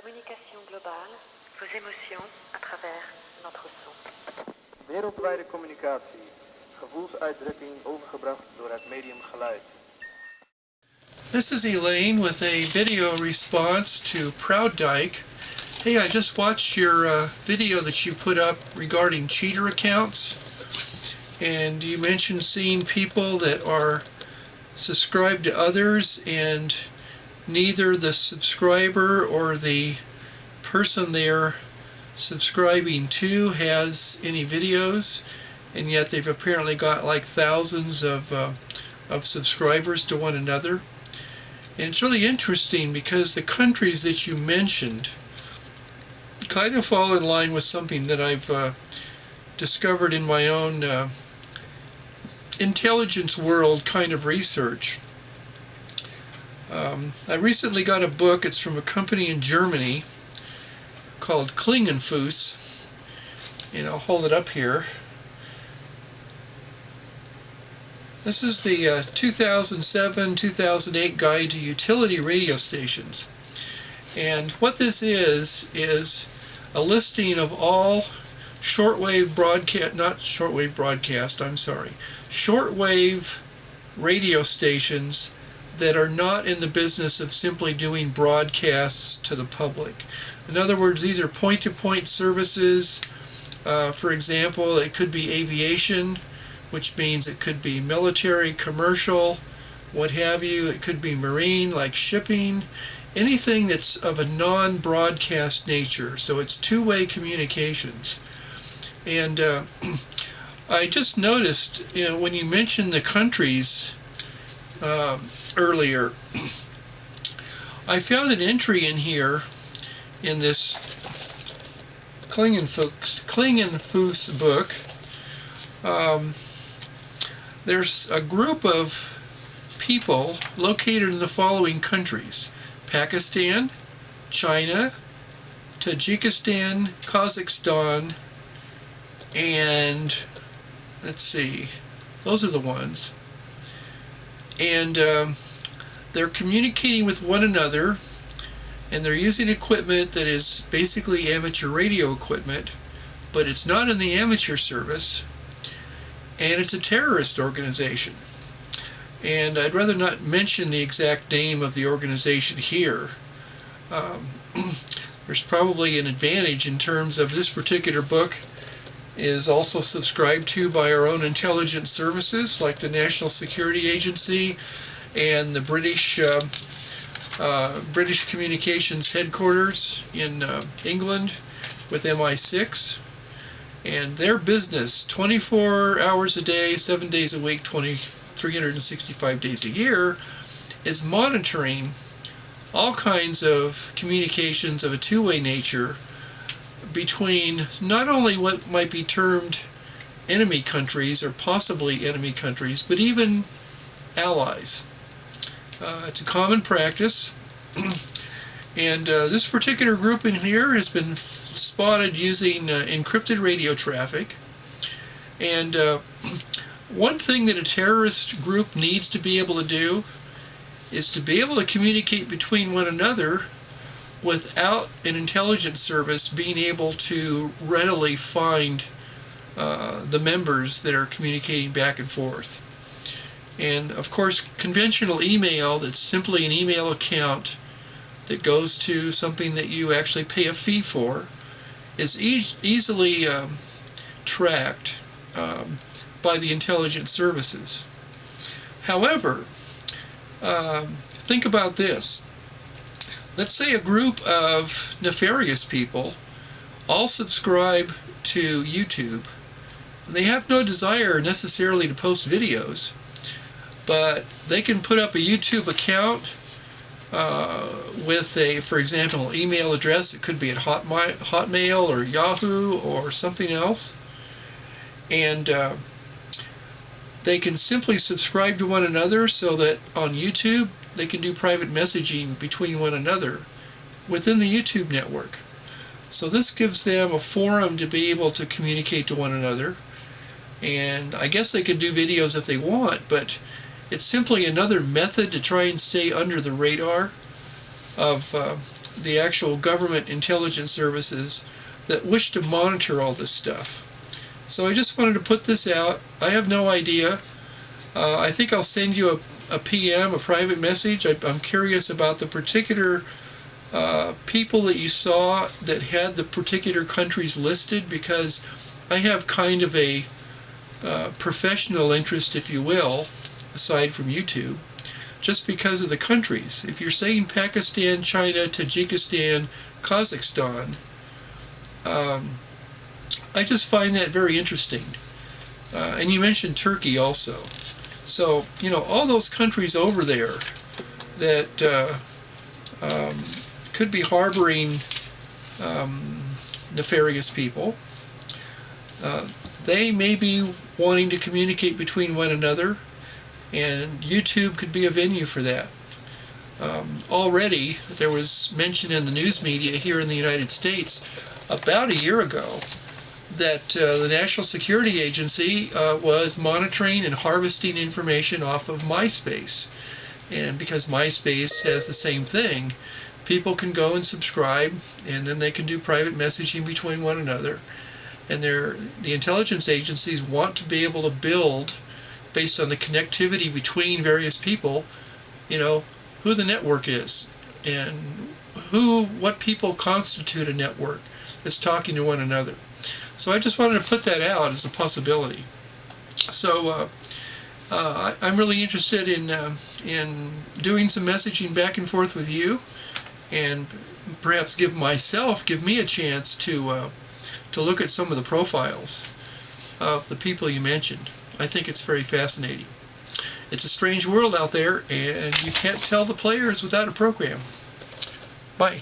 Communication globale, vos émotions à travers notre son. Wereldwijde communicatie, gevoelsuitdrukking overgebracht door het medium geluid. This is Elaine with a video response to Proudyke. Hey, I just watched your video that you put up regarding cheater accounts, and you mentioned seeing people that are subscribed to others and neither the subscriber or the person they're subscribing to has any videos, and yet they've apparently got like thousands of subscribers to one another. And it's really interesting because the countries that you mentioned kind of fall in line with something that I've discovered in my own intelligence world kind of research. I recently got a book. It's from a company in Germany called Klingenfuß, and I'll hold it up here. This is the 2007-2008 Guide to Utility Radio Stations. And what this is a listing of all shortwave radio stations that are not in the business of simply doing broadcasts to the public. In other words, these are point-to-point services. For example, it could be aviation, which means it could be military, commercial, what have you. It could be marine, like shipping, anything that's of a non-broadcast nature. So it's two-way communications. And I just noticed, when you mentioned the countries earlier, I found an entry in here in this Klingenfuß book. There's a group of people located in the following countries: Pakistan, China, Tajikistan, Kazakhstan, and let's see, those are the ones. And they're communicating with one another, and they're using equipment that is basically amateur radio equipment, but it's not in the amateur service, and it's a terrorist organization. And I'd rather not mention the exact name of the organization here. There's probably an advantage in terms of this particular book is also subscribed to by our own intelligence services like the National Security Agency and the British Communications Headquarters in England with MI6. And their business, 24 hours a day, 7 days a week, 365 days a year, is monitoring all kinds of communications of a two-way nature between not only what might be termed enemy countries or possibly enemy countries, but even allies. It's a common practice, and this particular group in here has been spotted using encrypted radio traffic. And one thing that a terrorist group needs to be able to do is to be able to communicate between one another without an intelligence service being able to readily find the members that are communicating back and forth. And of course, conventional email, that's simply an email account that goes to something that you actually pay a fee for, is easily tracked by the intelligence services. However, think about this. Let's say a group of nefarious people all subscribe to YouTube. They have no desire necessarily to post videos, but they can put up a YouTube account with a, for example, email address. It could be at Hotmail or Yahoo or something else. And they can simply subscribe to one another so that on YouTube they can do private messaging between one another within the YouTube network. So this gives them a forum to be able to communicate to one another. And I guess they can do videos if they want, but it's simply another method to try and stay under the radar of the actual government intelligence services that wish to monitor all this stuff. So I just wanted to put this out. I have no idea. I think I'll send you a PM, a private message. I'm curious about the particular people that you saw that had the particular countries listed, because I have kind of a professional interest, if you will, aside from YouTube, just because of the countries. If you're saying Pakistan, China, Tajikistan, Kazakhstan, I just find that very interesting. And you mentioned Turkey also. So, all those countries over there that could be harboring nefarious people, they may be wanting to communicate between one another, and YouTube could be a venue for that. Already, there was mention in the news media here in the United States about a year ago that the National Security Agency was monitoring and harvesting information off of MySpace. And because MySpace has the same thing, people can go and subscribe, and then they can do private messaging between one another. And the intelligence agencies want to be able to build, based on the connectivity between various people, who the network is, and what people constitute a network that's talking to one another. So I just wanted to put that out as a possibility. So I'm really interested in doing some messaging back and forth with you, and perhaps give me a chance to look at some of the profiles of the people you mentioned. I think it's very fascinating. It's a strange world out there, and you can't tell the players without a program. Bye.